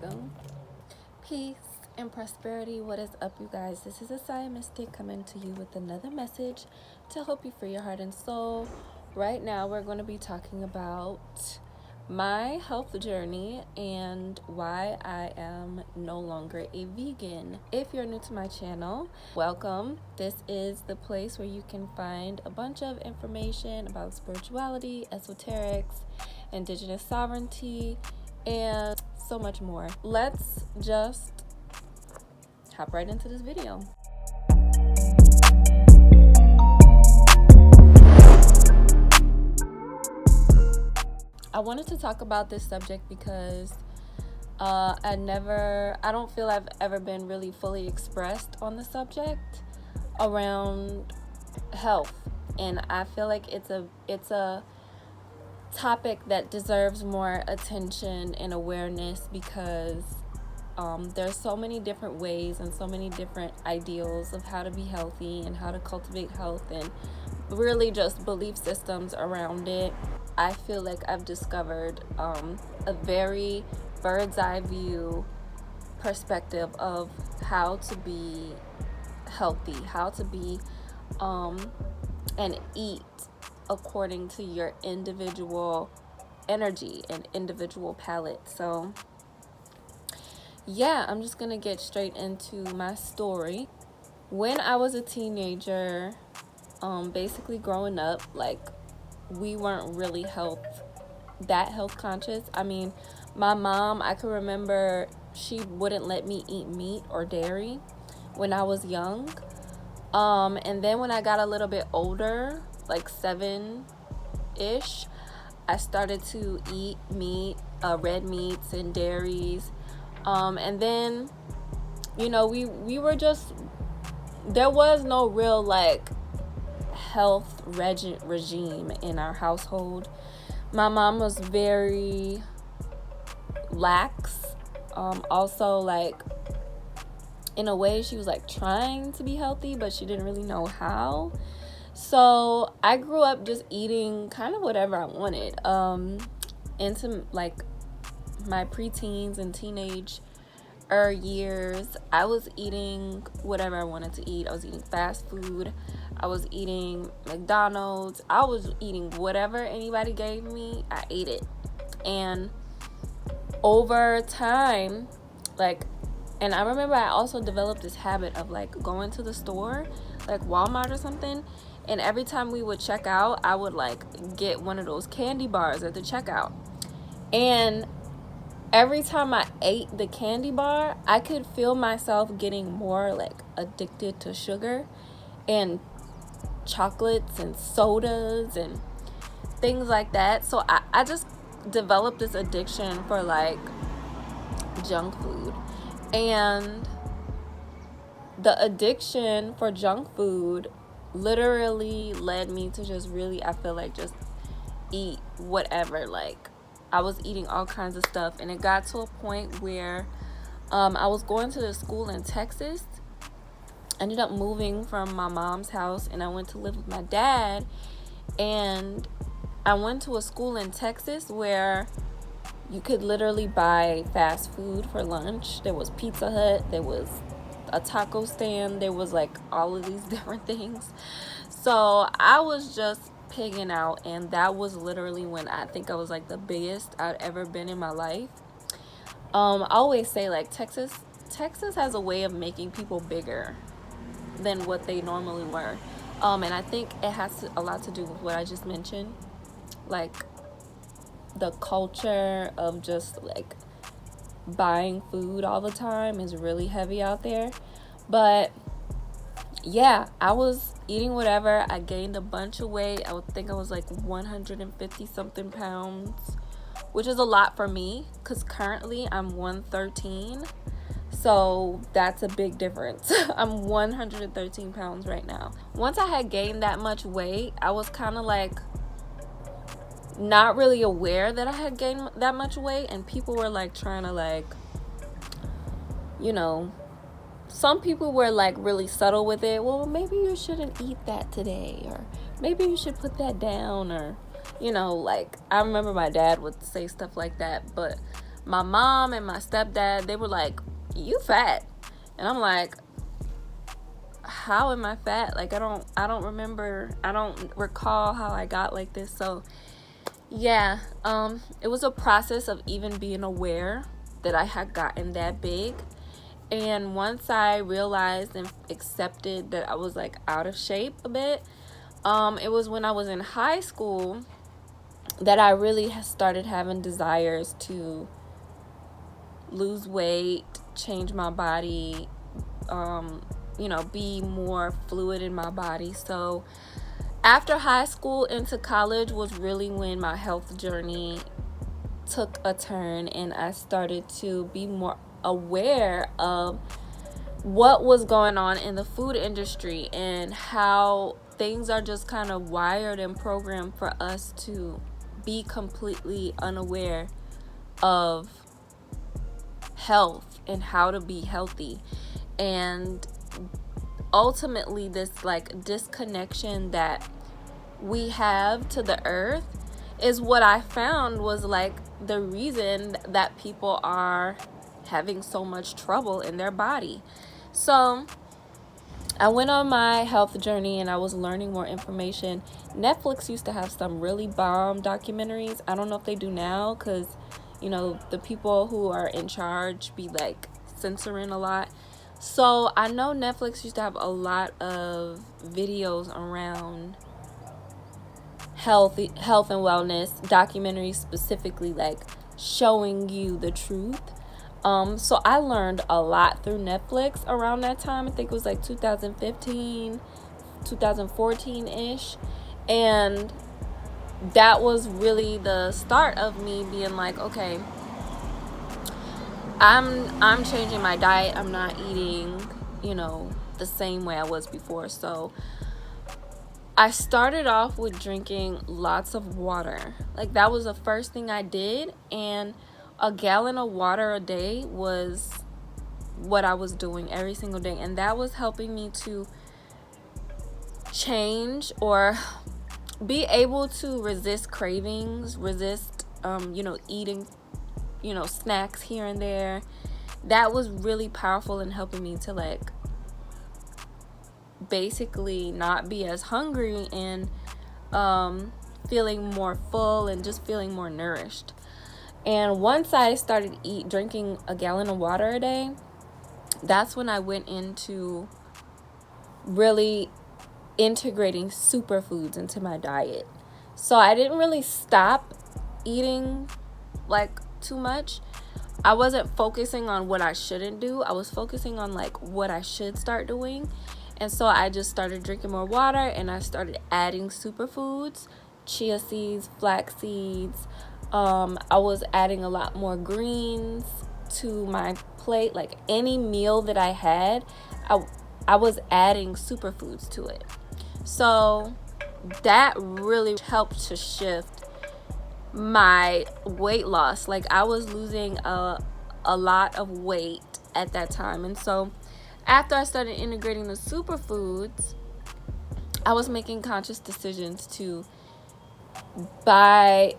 go. Peace and prosperity. What is up, you guys? This is ESAIA Mystic coming to you with another message to help you free your heart and soul. Right now, we're going to be talking about my health journey and why I am no longer a vegan. If you're new to my channel, welcome. This is the place where you can find a bunch of information about spirituality, esoterics, indigenous sovereignty, and so much more. Let's just hop right into this video. I wanted to talk about this subject because I don't feel I've ever been really fully expressed on the subject around health, and I feel like it's a topic that deserves more attention and awareness because there's so many different ways and so many different ideals of how to be healthy and how to cultivate health, and really just belief systems around it. I feel like I've discovered a very bird's eye view perspective of how to be healthy, how to be and eat according to your individual energy and individual palate. So yeah, I'm just gonna get straight into my story. When I was a teenager, basically growing up, like, we weren't really health conscious. I mean, my mom, I can remember she wouldn't let me eat meat or dairy when I was young. And then when I got a little bit older, like 7-ish, I started to eat meat, red meats and dairies. And then, you know, we were just, there was no real like health regime in our household. My mom was very lax. Also, like, in a way, she was like trying to be healthy, but she didn't really know how. So I grew up just eating kind of whatever I wanted. Into like my preteens and teenage years, I was eating whatever I wanted to eat. I was eating fast food. I was eating McDonald's. I was eating whatever anybody gave me. I ate it. And over time, like, and I remember I also developed this habit of like going to the store, like Walmart or something, and every time we would check out, I would like get one of those candy bars at the checkout. And every time I ate the candy bar, I could feel myself getting more like addicted to sugar and chocolates and sodas and things like that. So I just developed this addiction for like junk food. And the addiction for junk food literally led me to just really, I feel like, just eat whatever. Like, I was eating all kinds of stuff, and it got to a point where I was going to the school in Texas. I ended up moving from my mom's house, and I went to live with my dad. And I went to a school in Texas where you could literally buy fast food for lunch. There was Pizza Hut, there was a taco stand, there was like all of these different things. So I was just pigging out, and that was literally when I think I was like the biggest I'd ever been in my life. I always say, like, Texas has a way of making people bigger than what they normally were. And I think it has a lot to do with what I just mentioned, like the culture of just like buying food all the time is really heavy out there. But yeah, I was eating whatever. I gained a bunch of weight. I would think I was like 150 something pounds, which is a lot for me because currently I'm 113. So that's a big difference. I'm 113 pounds right now. Once I had gained that much weight, I was kind of like not really aware that I had gained that much weight, and people were like trying to, like, you know, some people were like really subtle with it. Well, maybe you shouldn't eat that today, or maybe you should put that down, or, you know, like, I remember my dad would say stuff like that. But my mom and my stepdad, they were like, you fat. And I'm like, how am I fat? Like, I don't remember, I don't recall how I got like this. So yeah, it was a process of even being aware that I had gotten that big. And once I realized and accepted that I was like out of shape a bit, it was when I was in high school that I really started having desires to lose weight, change my body, be more fluid in my body. So after high school into college was really when my health journey took a turn, and I started to be more aware of what was going on in the food industry and how things are just kind of wired and programmed for us to be completely unaware of health and how to be healthy. And ultimately, this like disconnection that we have to the earth is what I found was like the reason that people are having so much trouble in their body. So I went on my health journey and I was learning more information. Netflix used to have some really bomb documentaries. I don't know if they do now, because the people who are in charge be like censoring a lot. So I know Netflix used to have a lot of videos around health and wellness documentaries, specifically like showing you the truth. So I learned a lot through Netflix around that time. I think it was like 2015, 2014-ish. And that was really the start of me being like, okay, I'm changing my diet. I'm not eating, the same way I was before. So I started off with drinking lots of water. Like, that was the first thing I did. And a gallon of water a day was what I was doing every single day. And that was helping me to change or be able to resist cravings, resist, eating, snacks here and there. That was really powerful in helping me to like basically not be as hungry and feeling more full and just feeling more nourished. And once I started drinking a gallon of water a day, that's when I went into really integrating superfoods into my diet. So I didn't really stop eating like too much. I wasn't focusing on what I shouldn't do. I was focusing on like what I should start doing. And so I just started drinking more water, and I started adding superfoods, chia seeds, flax seeds. I was adding a lot more greens to my plate. Like any meal that I had, I was adding superfoods to it. So that really helped to shift my weight loss. Like, I was losing a lot of weight at that time. And so after I started integrating the superfoods, I was making conscious decisions to buy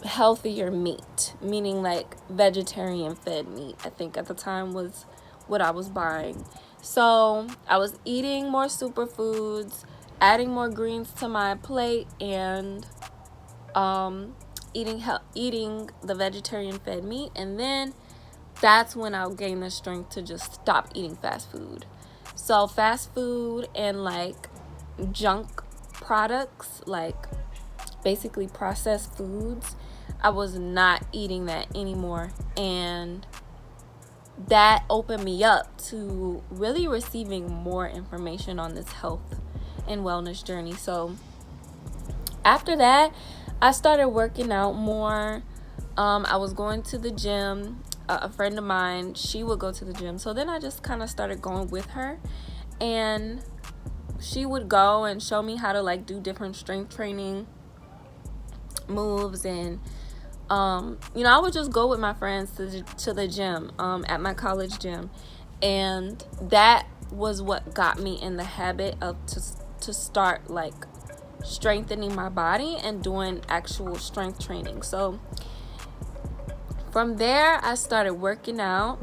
healthier meat, meaning like vegetarian fed meat, I think at the time was what I was buying. So I was eating more superfoods, adding more greens to my plate, and eating the vegetarian fed meat. And then that's when I'll gain the strength to just stop eating fast food. So fast food and like junk products, like basically processed foods, I was not eating that anymore. And that opened me up to really receiving more information on this health and wellness journey. So after that, I started working out more. I was going to the gym. A friend of mine, she would go to the gym. So then I just kind of started going with her. And she would go and show me how to like do different strength training moves. And I would just go with my friends to the gym at my college gym. And that was what got me in the habit of to start like strengthening my body and doing actual strength training. So From there, I started working out,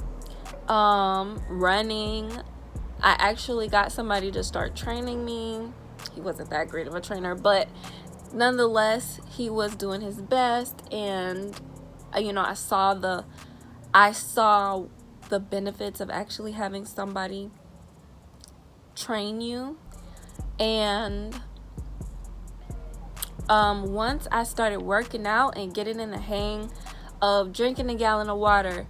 running. I actually got somebody to start training me. He wasn't that great of a trainer, but nonetheless, he was doing his best. And I saw the benefits of actually having somebody train you. And once I started working out and getting in the hang of drinking a gallon of water,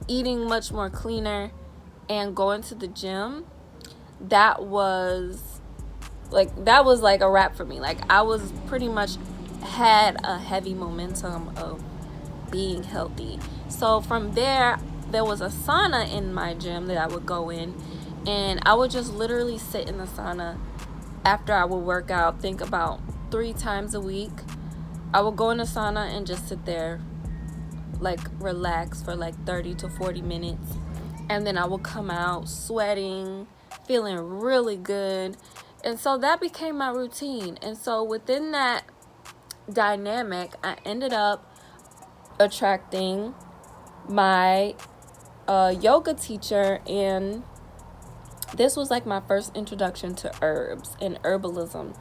eating much more cleaner, and going to the gym, that was like a wrap for me. Like, I was pretty much had a heavy momentum of being healthy. So from there was a sauna in my gym that I would go in, and I would just literally sit in the sauna after I would work out. Think about 3 times a week, I would go in the sauna and just sit there, like, relax for like 30 to 40 minutes. And then I would come out sweating, feeling really good. And so that became my routine. And so within that dynamic, I ended up attracting my yoga teacher. And this was like my first introduction to herbs and herbalism,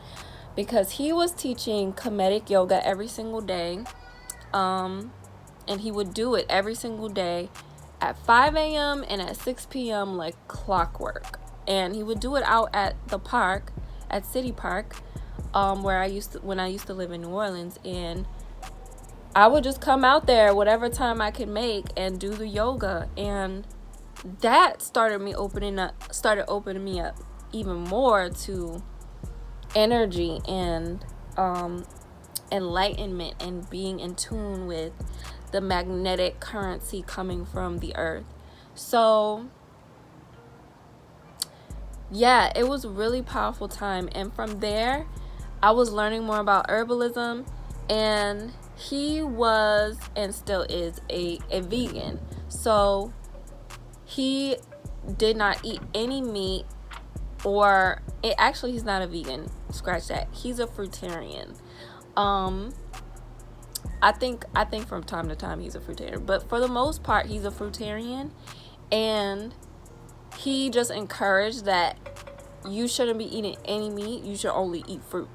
because he was teaching Kemetic yoga every single day. And he would do it every single day at 5 a.m. and at 6 p.m. like clockwork. And he would do it out at the park, at City Park, when I used to live in New Orleans. And I would just come out there whatever time I could make and do the yoga. And that started opening me up even more to energy and enlightenment and being in tune with the magnetic currency coming from the earth. So yeah, it was a really powerful time. And from there, I was learning more about herbalism. And he was and still is a vegan. So he did not eat any meat, or actually he's not a vegan. Scratch that. He's a fruitarian. I think from time to time he's a fruitarian, but for the most part he's a fruitarian. And he just encouraged that you shouldn't be eating any meat. You should only eat fruit.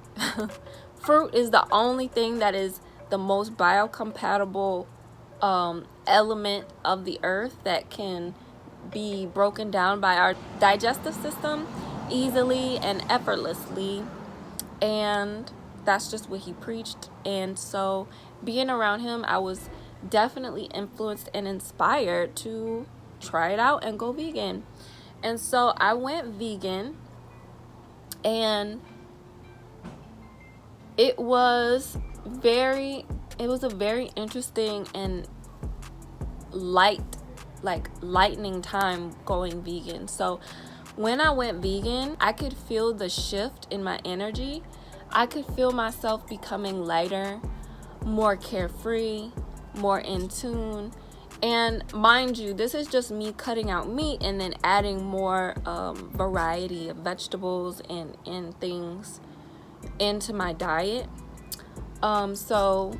Fruit is the only thing that is the most biocompatible element of the earth that can be broken down by our digestive system easily and effortlessly. And that's just what he preached. And so being around him, I was definitely influenced and inspired to try it out and go vegan. And so I went vegan, and it was a very interesting and lightning time going vegan. So when I went vegan, I could feel the shift in my energy. I could feel myself becoming lighter, more carefree, more in tune. And mind you, this is just me cutting out meat and then adding more variety of vegetables and things into my diet. So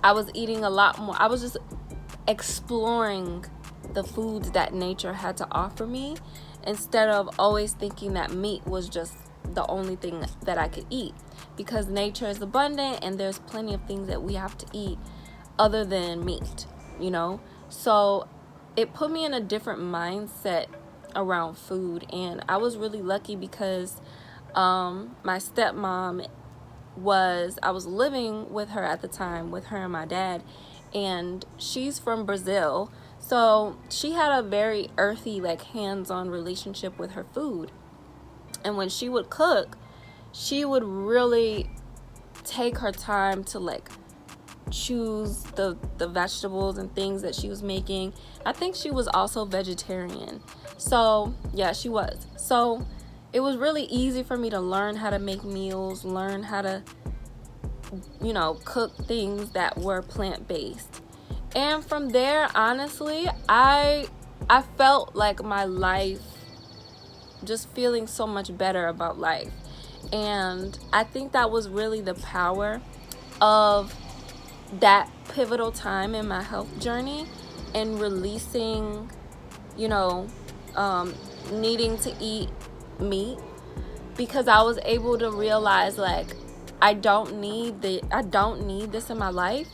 I was eating a lot more. I was just exploring the foods that nature had to offer me, instead of always thinking that meat was just the only thing that I could eat, because nature is abundant and there's plenty of things that we have to eat other than meat, So it put me in a different mindset around food. And I was really lucky because my stepmom I was living with her at the time, with her and my dad, and she's from Brazil. So she had a very earthy, like, hands-on relationship with her food. And when she would cook, she would really take her time to, like, choose the vegetables and things that she was making. I think she was also vegetarian. So yeah, she was. So it was really easy for me to learn how to make meals, learn how to, cook things that were plant-based. And from there, honestly, I felt like my life, just feeling so much better about life. And I think that was really the power of that pivotal time in my health journey and releasing, you know, needing to eat meat, because I was able to realize, like, I don't need this in my life.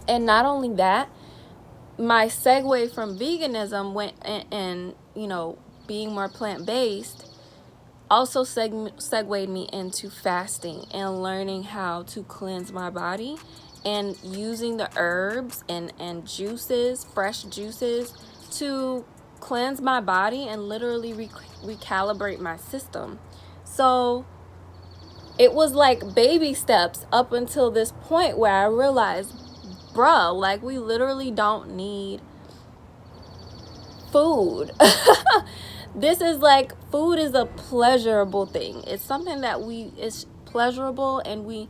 And not only that, my segue from veganism went and you know, being more plant-based also segued me into fasting and learning how to cleanse my body and using the herbs and juices, fresh juices, to cleanse my body and literally recalibrate my system. So it was like baby steps up until this point where I realized, bruh, like, we literally don't need food. This is like, food is a pleasurable thing. It's something that is pleasurable, and we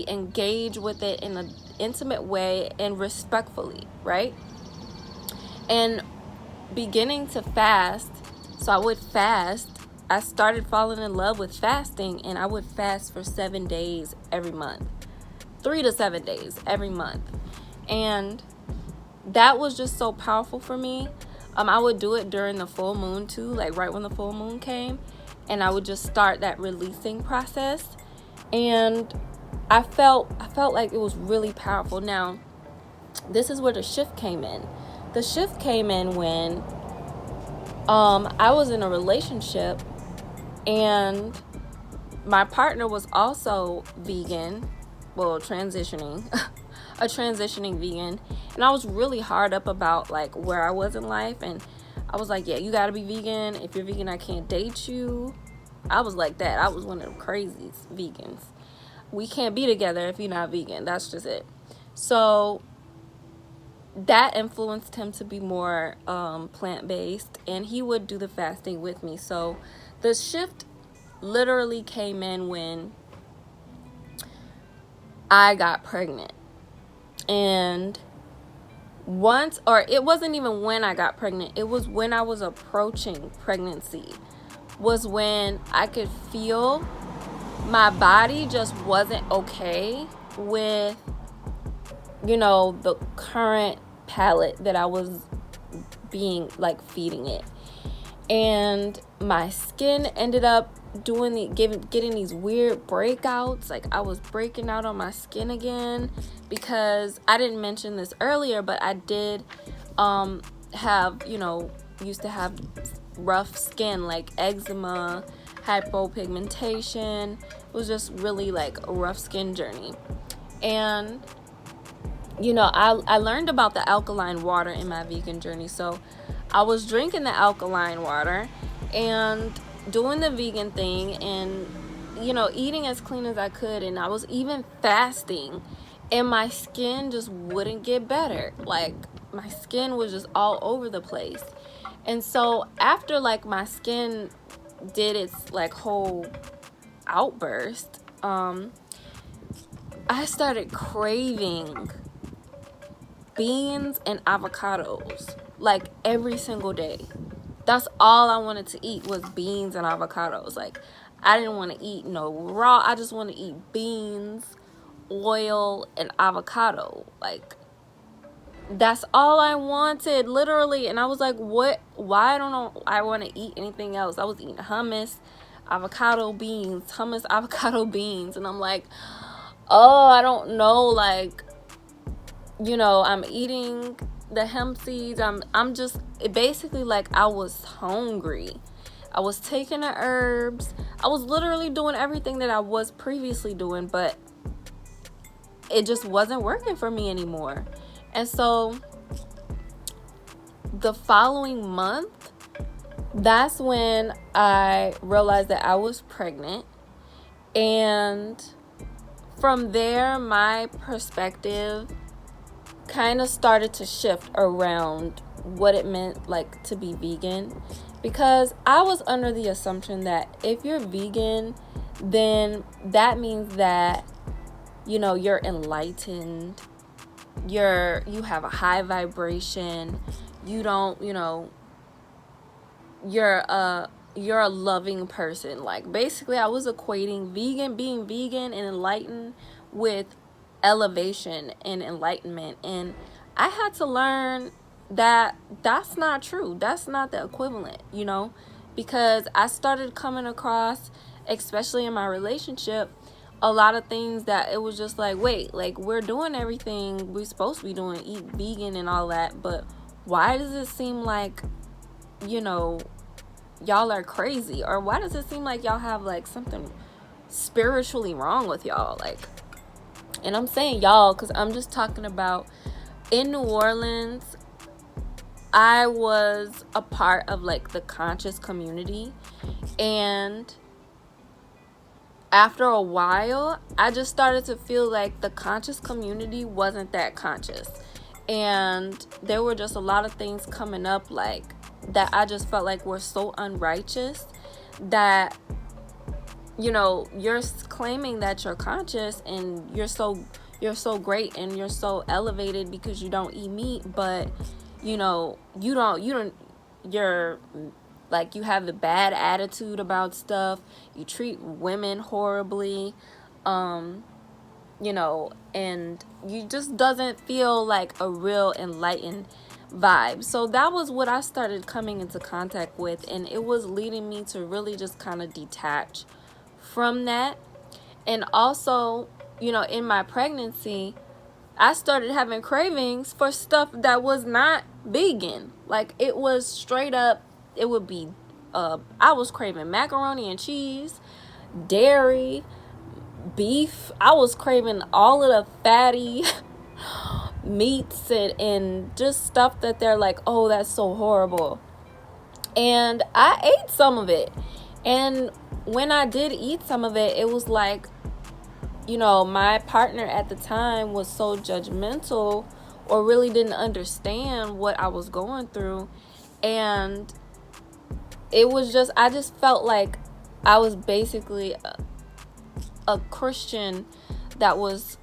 engage with it in an intimate way and respectfully, right? And beginning to fast, so I would fast. I started falling in love with fasting, and I would fast for 7 days every month, 3 to 7 days every month. And that was just so powerful for me. I would do it during the full moon too, like right when the full moon came, and I would just start that releasing process. And I felt like it was really powerful. Now, this is where the shift came in. The shift came in when I was in a relationship, and my partner was also vegan, well, transitioning, a transitioning vegan. And I was really hard up about like where I was in life, and I was like, yeah, you gotta be vegan. If you're vegan, I can't date you. I was like that. I was one of them crazy vegans. We can't be together if you're not vegan. That's just it. So that influenced him to be more plant-based, and he would do the fasting with me. So the shift literally came in when I got pregnant. And once, or it wasn't even when I got pregnant, it was when I was approaching pregnancy, was when I could feel my body just wasn't okay with, you know, the current palate that I was being like feeding it. And my skin ended up getting these weird breakouts. Like, I was breaking out on my skin again, because I didn't mention this earlier, but I did have, you know, used to have rough skin, like eczema, hypopigmentation. It was just really like a rough skin journey. And you know, I learned about the alkaline water in my vegan journey. So I was drinking the alkaline water and doing the vegan thing, and, you know, eating as clean as I could. And I was even fasting, and my skin just wouldn't get better. Like, my skin was just all over the place. And so after like my skin did its like whole outburst, I started craving beans and avocados like every single day. That's all I wanted to eat was beans and avocados. Like, I didn't want to eat no raw. I just want to eat beans, oil, and avocado. Like, that's all I wanted, literally. And I was like, what? Why don't I want to eat anything else? I was eating hummus, avocado beans, hummus, avocado beans. And I'm like, oh, I don't know, like, you know, I'm eating the hemp seeds. I'm just basically like, I was hungry. I was taking the herbs. I was literally doing everything that I was previously doing, but it just wasn't working for me anymore. And so the following month, that's when I realized that I was pregnant. And from there, my perspective kind of started to shift around what it meant like to be vegan, because I was under the assumption that if you're vegan, then that means that, you know, you're enlightened, you have a high vibration, you don't, you know, you're a loving person. Like, basically I was equating being vegan and enlightened with elevation and enlightenment. And I had to learn that that's not true. That's not the equivalent, you know, because I started coming across, especially in my relationship, a lot of things that it was just like, wait, like, we're doing everything we're supposed to be doing, eat vegan and all that, but why does it seem like, you know, y'all are crazy? Or why does it seem like y'all have like something spiritually wrong with y'all? Like, and I'm saying y'all because I'm just talking about in New Orleans. I was a part of like the conscious community, and after a while I just started to feel like the conscious community wasn't that conscious, and there were just a lot of things coming up like that I just felt like were so unrighteous that, you know, you're claiming that you're conscious and you're so great and you're so elevated because you don't eat meat, but you know, you're like, you have the bad attitude about stuff, you treat women horribly, you know, and you just doesn't feel like a real enlightened vibe. So that was what I started coming into contact with, and it was leading me to really just kind of detach from that. And also, you know, in my pregnancy, I started having cravings for stuff that was not vegan. Like, it was straight up, it would be, I was craving macaroni and cheese, dairy, beef. I was craving all of the fatty meats and just stuff that they're like, oh, that's so horrible. And I ate some of it. And when I did eat some of it, it was like, you know, my partner at the time was so judgmental or really didn't understand what I was going through. And it was just, I just felt like I was basically a Christian that was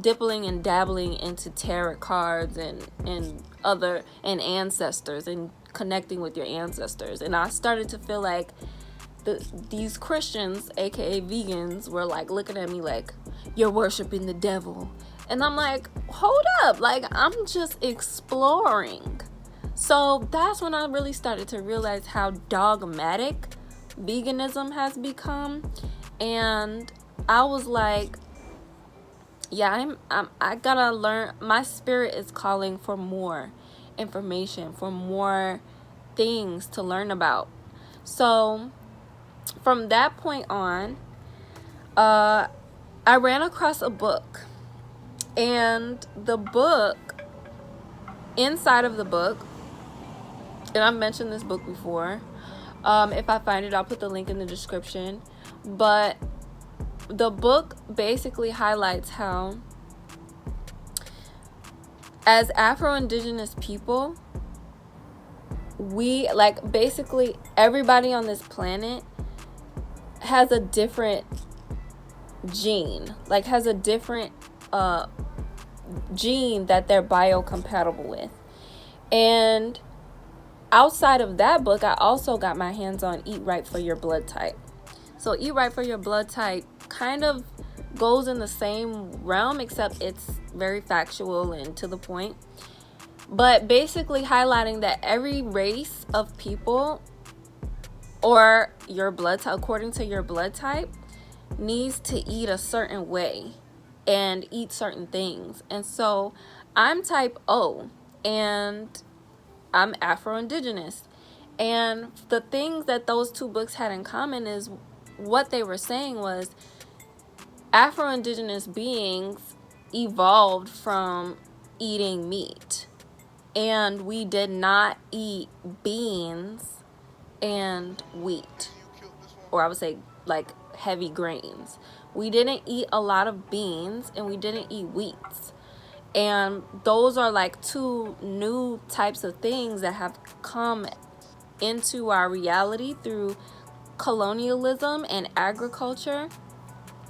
dipping and dabbling into tarot cards and ancestors and connecting with your ancestors. And I started to feel like these Christians, aka vegans, were like looking at me like, you're worshiping the devil. And I'm like, hold up, like, I'm just exploring. So that's when I really started to realize how dogmatic veganism has become. And I was like, yeah, I gotta learn. My spirit is calling for more information, for more things to learn about. So from that point on, I ran across a book, and the book, inside of the book, and I've mentioned this book before, if I find it, I'll put the link in the description, but the book basically highlights how, as Afro-Indigenous people, we, like, basically everybody on this planet has a different gene, like has a different gene that they're biocompatible with. And outside of that book, I also got my hands on Eat Right for Your Blood Type. So Eat Right for Your Blood Type kind of goes in the same realm, except it's very factual and to the point, but basically highlighting that every race of people, or your blood type, according to your blood type, needs to eat a certain way and eat certain things. And so I'm type O, and I'm Afro-Indigenous. And the things that those two books had in common is, what they were saying was, Afro-Indigenous beings evolved from eating meat, and we did not eat beans and wheat, or I would say like heavy grains. We didn't eat a lot of beans, and we didn't eat wheats. And those are like two new types of things that have come into our reality through colonialism and agriculture.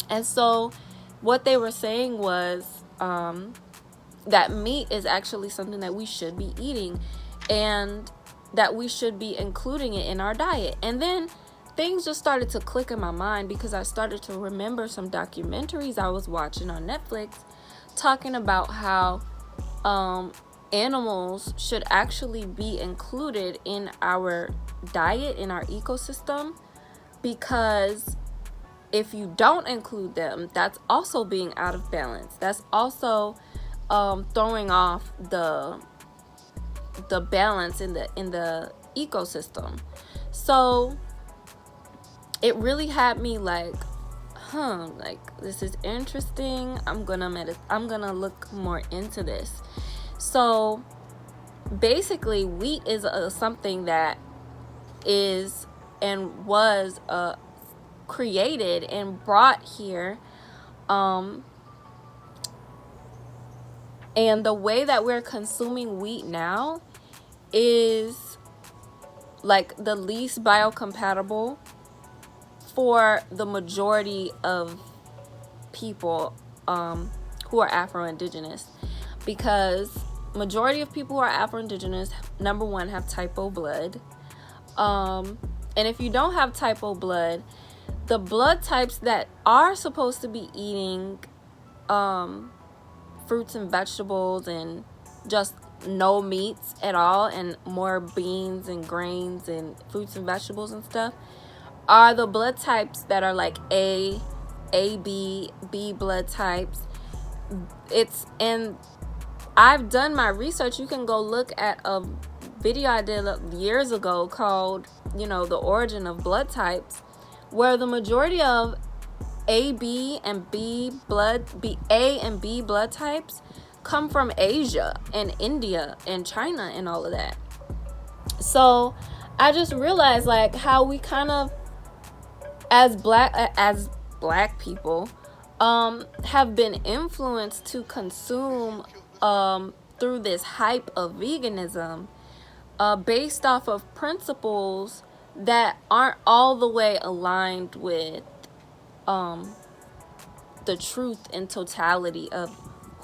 And so what they were saying was that meat is actually something that we should be eating, and that we should be including it in our diet. And then things just started to click in my mind, because I started to remember some documentaries I was watching on Netflix talking about how animals should actually be included in our diet, in our ecosystem, because if you don't include them, that's also being out of balance. That's also throwing off the balance in the ecosystem. So it really had me like, like, this is interesting. I'm gonna look more into this. So basically, wheat is something that is and was created and brought here, and the way that we're consuming wheat now is like the least biocompatible for the majority of people who are Afro-Indigenous, because majority of people who are Afro-Indigenous, number one, have type O blood, and if you don't have type O blood, the blood types that are supposed to be eating fruits and vegetables and just no meats at all and more beans and grains and fruits and vegetables and stuff are the blood types that are like A, B blood types. And I've done my research. You can go look at a video I did years ago called, The Origin of Blood Types, where the majority of A and B blood types come from Asia and India and China and all of that. So I just realized like how we kind of, as black people, have been influenced to consume through this hype of veganism, based off of principles that aren't all the way aligned with the truth and totality of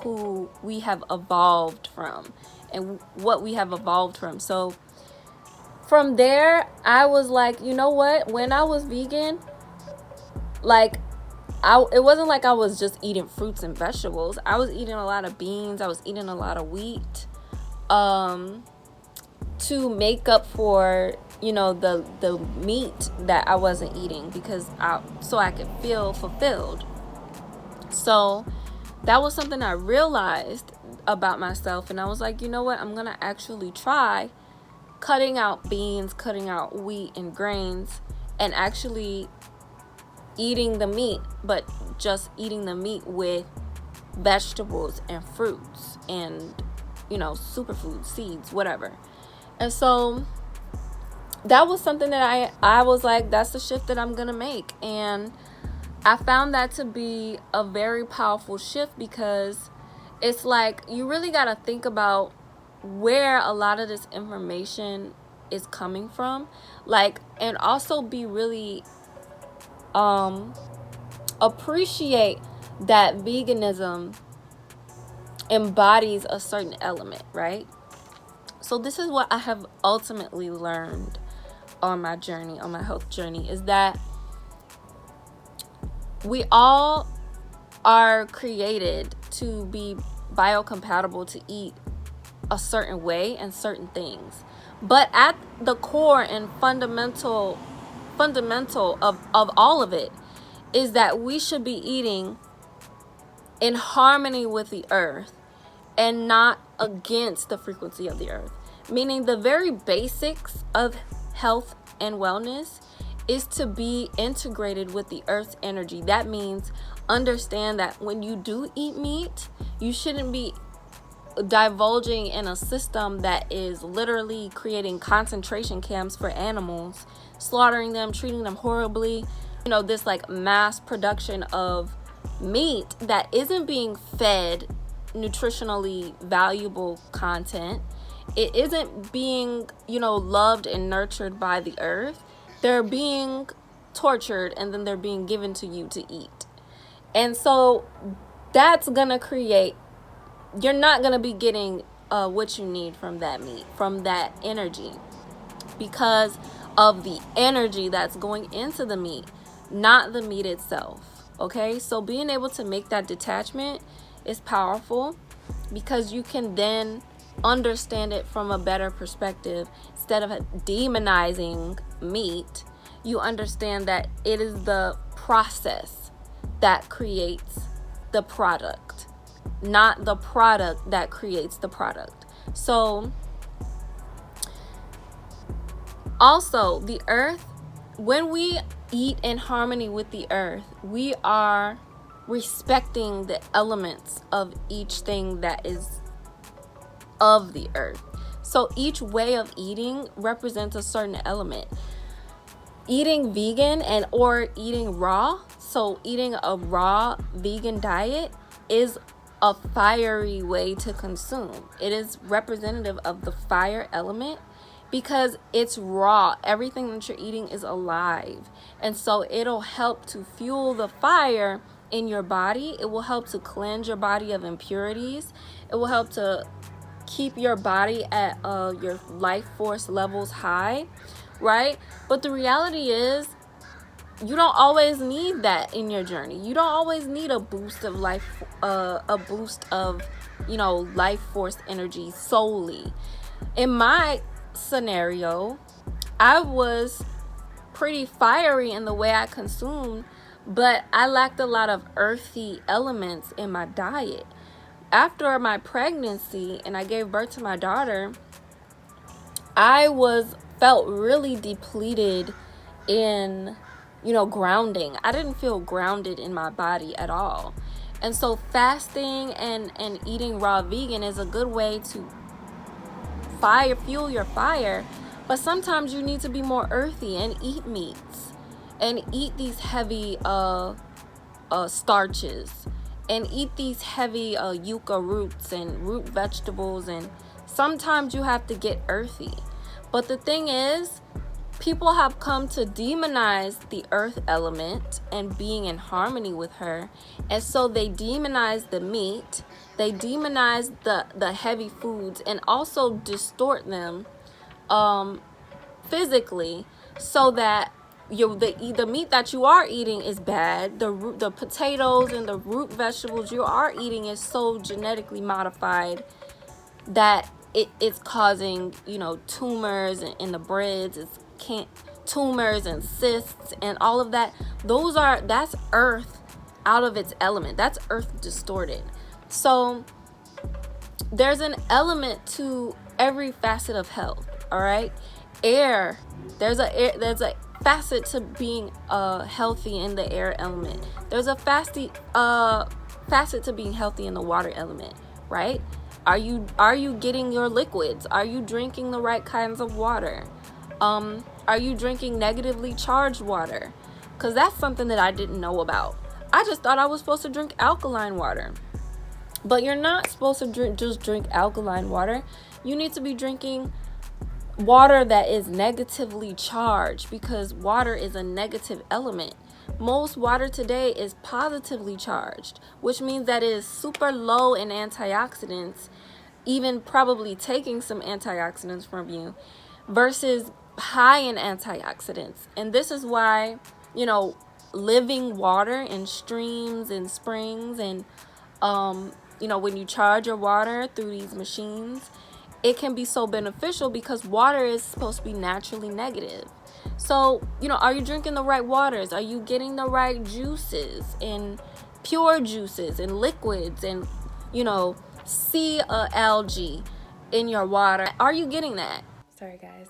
who we have evolved from and what we have evolved from. So from there, I was like, you know what? When I was vegan, like, it wasn't like I was just eating fruits and vegetables. I was eating a lot of beans. I was eating a lot of wheat, to make up for, the meat that I wasn't eating, because so I could feel fulfilled. So that was something I realized about myself, and I was like, you know what? I'm gonna actually try cutting out beans, cutting out wheat and grains, and actually eating the meat, but just eating the meat with vegetables and fruits and, superfood, seeds, whatever. And so that was something that I was like, that's the shift that I'm gonna make. And I found that to be a very powerful shift, because it's like you really got to think about where a lot of this information is coming from, like, and also be really appreciate that veganism embodies a certain element, right? So this is what I have ultimately learned on my journey, on my health journey, is that we all are created to be biocompatible, to eat a certain way and certain things. But at the core and fundamental of all of it is that we should be eating in harmony with the earth and not against the frequency of the earth. Meaning the very basics of health and wellness is to be integrated with the earth's energy. That means understand that when you do eat meat, you shouldn't be divulging in a system that is literally creating concentration camps for animals, slaughtering them, treating them horribly. This like mass production of meat that isn't being fed nutritionally valuable content. It isn't being, loved and nurtured by the earth. They're being tortured and then they're being given to you to eat. And so that's gonna create, you're not gonna be getting what you need from that meat, from that energy, because of the energy that's going into the meat, not the meat itself. Okay, so being able to make that detachment is powerful because you can then understand it from a better perspective. Instead of demonizing meat, you understand that it is the process that creates the product, not the product that creates the product. So also, the earth, when we eat in harmony with the earth, we are respecting the elements of each thing that is of the earth. So each way of eating represents a certain element. Eating vegan and or eating raw, so eating a raw vegan diet is a fiery way to consume. It is representative of the fire element because it's raw. Everything that you're eating is alive. And so it'll help to fuel the fire in your body. It will help to cleanse your body of impurities. It will help to keep your body at your life force levels high, right? But the reality is, you don't always need that in your journey. You don't always need a boost of life, life force energy solely. In my scenario, I was pretty fiery in the way I consumed, but I lacked a lot of earthy elements in my diet. After my pregnancy and I gave birth to my daughter, I felt really depleted in, grounding. I didn't feel grounded in my body at all. And so fasting and eating raw vegan is a good way to fuel your fire. But sometimes you need to be more earthy and eat meats and eat these heavy starches and eat these heavy yucca roots and root vegetables, and sometimes you have to get earthy. But the thing is, people have come to demonize the earth element and being in harmony with her, and so they demonize the meat, they demonize the heavy foods, and also distort them physically, so that the meat that you are eating is bad. The potatoes and the root vegetables you are eating is so genetically modified that it's causing tumors in the breads. Tumors and cysts and all of that. That's earth out of its element. That's earth distorted. So there's an element to every facet of health. All right, air. There's a facet to being healthy in the air element. There's a facet to being healthy in the water element, right? Are you getting your liquids? Are you drinking the right kinds of water? Are you drinking negatively charged water? Because that's something that I didn't know about. I just thought I was supposed to drink alkaline water. But you're not supposed to just drink alkaline water. You need to be drinking water that is negatively charged, because water is a negative element. Most water today is positively charged, which means that it is super low in antioxidants, even probably taking some antioxidants from you, versus high in antioxidants. And this is why, living water in streams and springs and, when you charge your water through these machines, it can be so beneficial because water is supposed to be naturally negative. So, are you drinking the right waters? Are you getting the right juices and pure juices and liquids and, sea algae in your water? Are you getting that? Sorry, guys.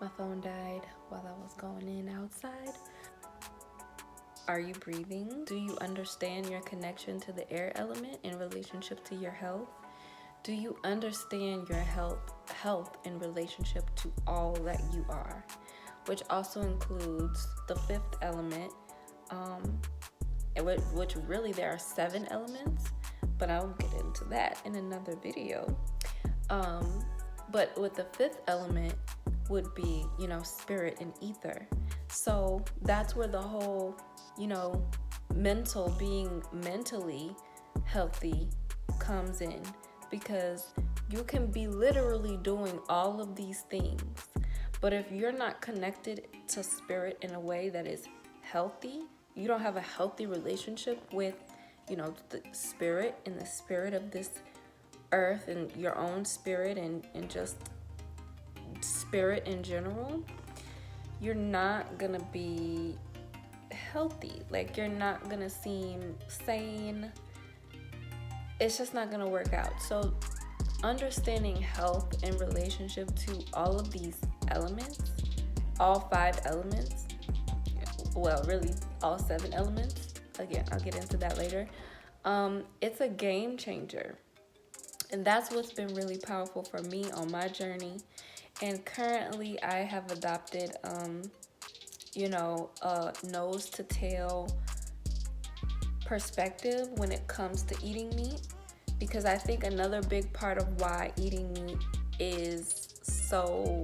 My phone died while I was going in outside. Are you breathing? Do you understand your connection to the air element in relationship to your health? Do you understand your health in relationship to all that you are? Which also includes the fifth element, which really there are 7 elements, but I'll get into that in another video. But with the fifth element would be, spirit and ether. So that's where the whole, being mentally healthy comes in. Because you can be literally doing all of these things, but if you're not connected to spirit in a way that is healthy, you don't have a healthy relationship with the spirit and the spirit of this earth and your own spirit and just spirit in general, you're not gonna be healthy. Like, you're not gonna seem sane. It's just not gonna work out. So understanding health in relationship to all of these elements, all 5 elements, well, really all 7 elements, again, I'll get into that later, it's a game changer. And that's what's been really powerful for me on my journey. And currently I have adopted a nose to tail perspective when it comes to eating meat, because I think another big part of why eating meat is so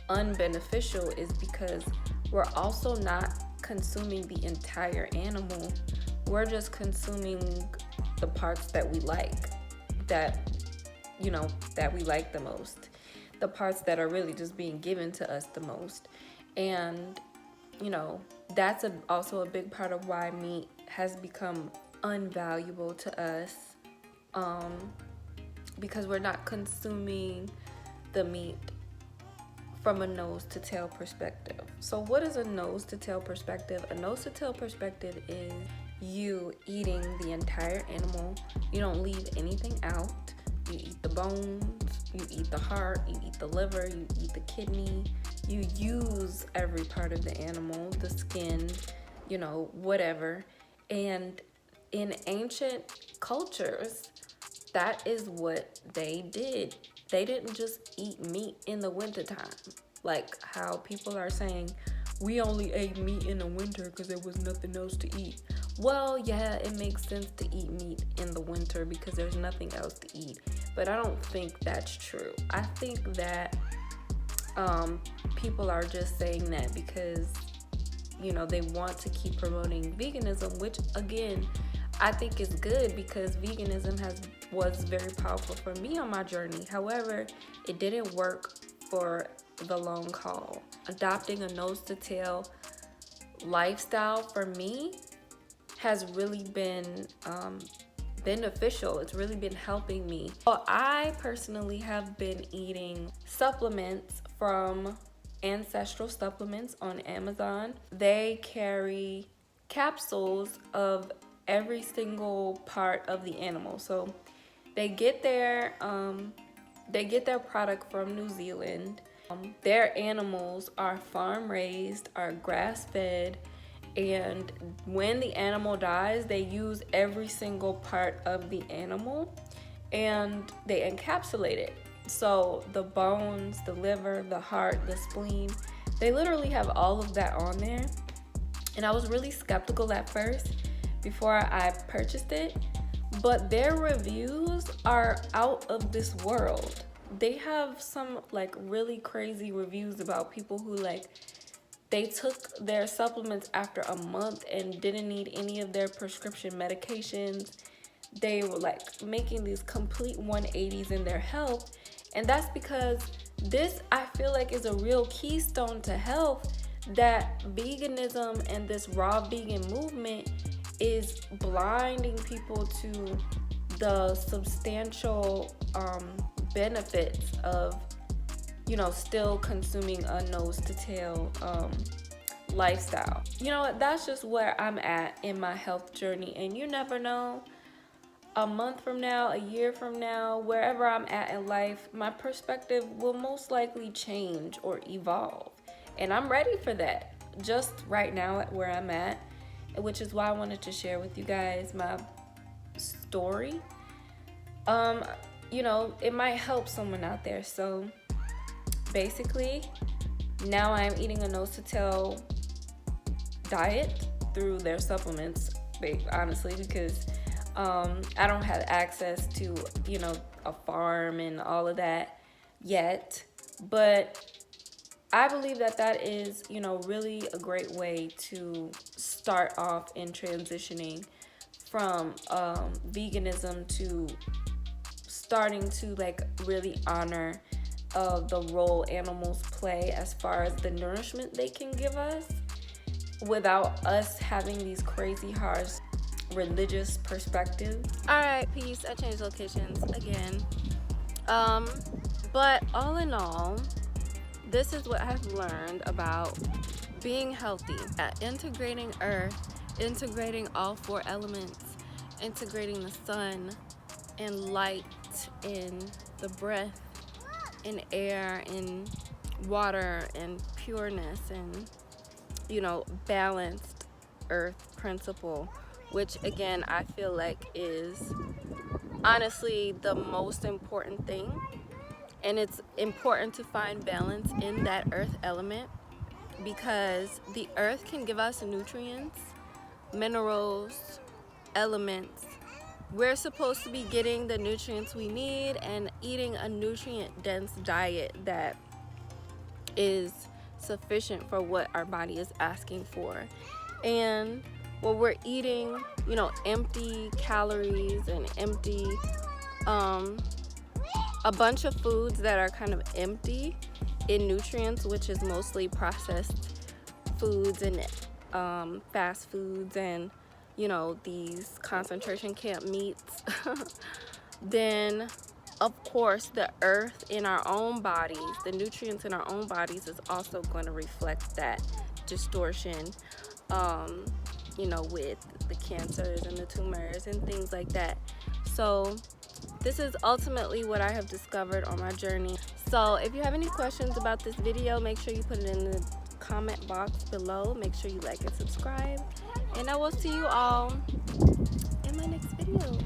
unbeneficial is because we're also not consuming the entire animal. We're just consuming the parts that we like, that we like the most, the parts that are really just being given to us the most. And that's also a big part of why meat has become unvaluable to us, because we're not consuming the meat from a nose to tail perspective. So what is a nose to tail perspective? A nose to tail perspective is you eating the entire animal. You don't leave anything out. You eat the bones, you eat the heart, you eat the liver, you eat the kidney. You use every part of the animal, the skin, whatever. And in ancient cultures, that is what they did. They didn't just eat meat in the wintertime, like how people are saying, we only ate meat in the winter because there was nothing else to eat. Well, yeah, it makes sense to eat meat in the winter because there's nothing else to eat. But I don't think that's true. I think that people are just saying that because, they want to keep promoting veganism, which again, I think is good because veganism was very powerful for me on my journey. However, it didn't work for the long haul. Adopting a nose to tail lifestyle for me has really been beneficial. It's really been helping me. Well, I personally have been eating supplements from Ancestral Supplements on Amazon. They carry capsules of every single part of the animal. So they get their product from New Zealand. Their animals are farm raised, are grass fed, and when the animal dies, they use every single part of the animal and they encapsulate it. So the bones, the liver, the heart, the spleen, they literally have all of that on there. And I was really skeptical at first before I purchased it, but their reviews are out of this world. They have some really crazy reviews about people who they took their supplements after a month and didn't need any of their prescription medications. They were making these complete 180s in their health. And that's because this, I feel like, is a real keystone to health, that veganism and this raw vegan movement is blinding people to the substantial benefits of still consuming a nose to tail lifestyle. That's just where I'm at in my health journey, and you never know, a month from now, a year from now, wherever I'm at in life, my perspective will most likely change or evolve, and I'm ready for that just right now at where I'm at, which is why I wanted to share with you guys my story. It might help someone out there. So basically, now I'm eating a nose to tail diet through their supplements, honestly, because I don't have access to a farm and all of that yet, but I believe that is really a great way to start off in transitioning from veganism to starting to really honor the role animals play as far as the nourishment they can give us. without us having these crazy harsh religious perspectives. All right, peace. I changed locations again. But all in all, this is what I've learned about being healthy. Integrating earth, integrating all 4 elements, integrating the sun and light and the breath and air and water and pureness and, you know, balanced earth principle, which again I feel like is honestly the most important thing. And it's important to find balance in that earth element, because the earth can give us nutrients, minerals, elements. We're supposed to be getting the nutrients we need and eating a nutrient dense diet that is sufficient for what our body is asking for. And when we're eating, you know, empty calories and empty a bunch of foods that are kind of empty in nutrients, which is mostly processed foods and fast foods and, you know, these concentration camp meats, then of course the earth in our own bodies, the nutrients in our own bodies, is also going to reflect that distortion, you know, with the cancers and the tumors and things like that. So this is ultimately what I have discovered on my journey. So if you have any questions about this video, make sure you put it in the comment box below. Make sure you like and subscribe, and I will see you all in my next video.